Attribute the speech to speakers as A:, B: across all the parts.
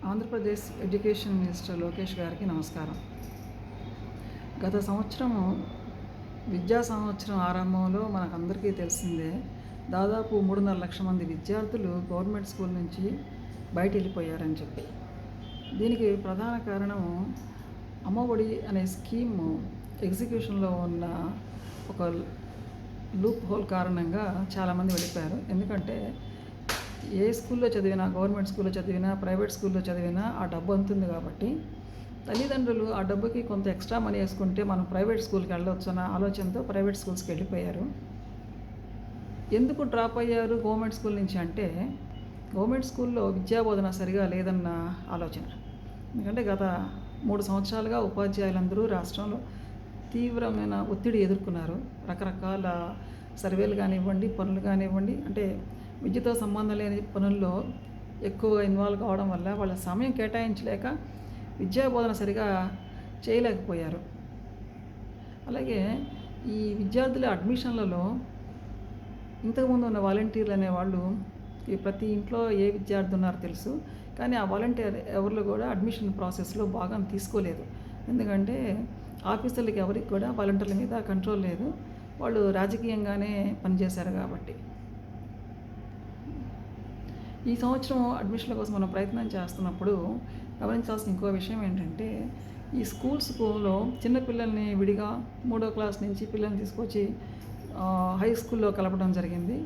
A: Andhra Pradesh education minister Lokesh గారికి నమస్కారం. గత సంవత్సరము విద్యా సంవత్సరం ఆరంభంలో మనకందరికీ తెలిసిందే, దాదాపు 3.5 లక్షల మంది విద్యార్థులు గవర్నమెంట్ స్కూల్ నుంచి బయట వెళ్ళిపోయారని చెప్పి. దీనికి ప్రధాన కారణము అమ్మఒడి అనే స్కీము ఎగ్జిక్యూషన్లో ఉన్న ఒక లూప్ హోల్ కారణంగా చాలామంది వెళ్ళిపోయారు. ఎందుకంటే ఏ స్కూల్లో చదివినా, గవర్నమెంట్ స్కూల్లో చదివినా, ప్రైవేట్ స్కూల్లో చదివినా ఆ డబ్బు అంతుంది కాబట్టి తల్లిదండ్రులు ఆ డబ్బుకి కొంత ఎక్స్ట్రా మనీ వేసుకుంటే మనం ప్రైవేట్ స్కూల్కి వెళ్ళవచ్చు అన్న ఆలోచనతో ప్రైవేట్ స్కూల్స్కి వెళ్ళిపోయారు. ఎందుకు డ్రాప్ అయ్యారు గవర్నమెంట్ స్కూల్ నుంచి అంటే, గవర్నమెంట్ స్కూల్లో విద్యాబోధన సరిగా లేదన్న ఆలోచన. ఎందుకంటే గత 3 సంవత్సరాలుగా ఉపాధ్యాయులందరూ రాష్ట్రంలో తీవ్రమైన ఒత్తిడి ఎదుర్కొన్నారు. రకరకాల సర్వేలు కానివ్వండి, పనులు కానివ్వండి, అంటే విద్యతో సంబంధం లేని పనుల్లో ఎక్కువ ఇన్వాల్వ్ కావడం వల్ల వాళ్ళ సమయం కేటాయించలేక విద్యాబోధన సరిగా చేయలేకపోయారు. అలాగే ఈ విద్యార్థుల అడ్మిషన్లలో ఇంతకుముందు ఉన్న వాలంటీర్లు అనేవాళ్ళు ఈ ప్రతి ఇంట్లో ఏ విద్యార్థి ఉన్నారో తెలుసు, కానీ ఆ వాలంటీర్ ఎవరు కూడా అడ్మిషన్ ప్రాసెస్లో భాగం తీసుకోలేదు. ఎందుకంటే ఆఫీసర్లకి ఎవరికి కూడా వాలంటీర్ల మీద కంట్రోల్ లేదు, వాళ్ళు రాజకీయంగానే పనిచేశారు కాబట్టి. ఈ సంవత్సరం అడ్మిషన్ల కోసం మనం ప్రయత్నం చేస్తున్నప్పుడు గమనించాల్సిన ఇంకో విషయం ఏంటంటే, ఈ స్కూల్లో చిన్నపిల్లల్ని విడిగా 3వ క్లాస్ నుంచి పిల్లల్ని తీసుకొచ్చి హై స్కూల్లో కలపడం జరిగింది.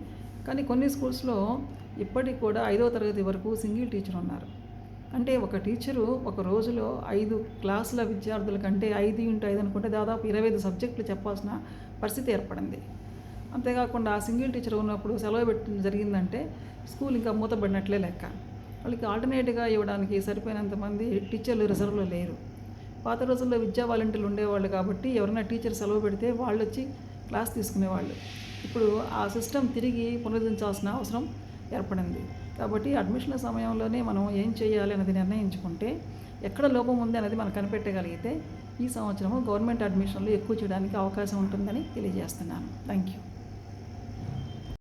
A: కానీ కొన్ని స్కూల్స్లో ఇప్పటికి కూడా 5వ తరగతి వరకు సింగిల్ టీచర్ ఉన్నారు. అంటే ఒక టీచరు ఒక రోజులో 5 క్లాసుల విద్యార్థుల కంటే 5x5 అనుకుంటే దాదాపు 25 సబ్జెక్టులు చెప్పాల్సిన పరిస్థితి ఏర్పడింది. అంతేకాకుండా ఆ సింగిల్ టీచర్ ఉన్నప్పుడు సెలవు పెట్టి జరిగిందంటే స్కూల్ ఇంకా మూతపడినట్లే లెక్క. వాళ్ళకి ఆల్టర్నేట్గా ఇవ్వడానికి సరిపోయినంత మంది టీచర్లు రిజర్వ్లో లేరు. పాత రోజుల్లో విద్యా వాలంటీర్లు ఉండేవాళ్ళు కాబట్టి ఎవరైనా టీచర్ సెలవు పెడితే వాళ్ళు వచ్చి క్లాస్ తీసుకునేవాళ్ళు. ఇప్పుడు ఆ సిస్టమ్ తిరిగి పునరుద్ధరించాల్సిన అవసరం ఏర్పడింది. కాబట్టి అడ్మిషన్ల సమయంలోనే మనం ఏం చేయాలి అనేది నిర్ణయించుకుంటే, ఎక్కడ లోపం ఉంది అనేది మనం కనిపెట్టగలిగితే ఈ సంవత్సరము గవర్నమెంట్ అడ్మిషన్లు ఎక్కువ చేయడానికి అవకాశం ఉంటుందని తెలియజేస్తున్నాను. Thank you.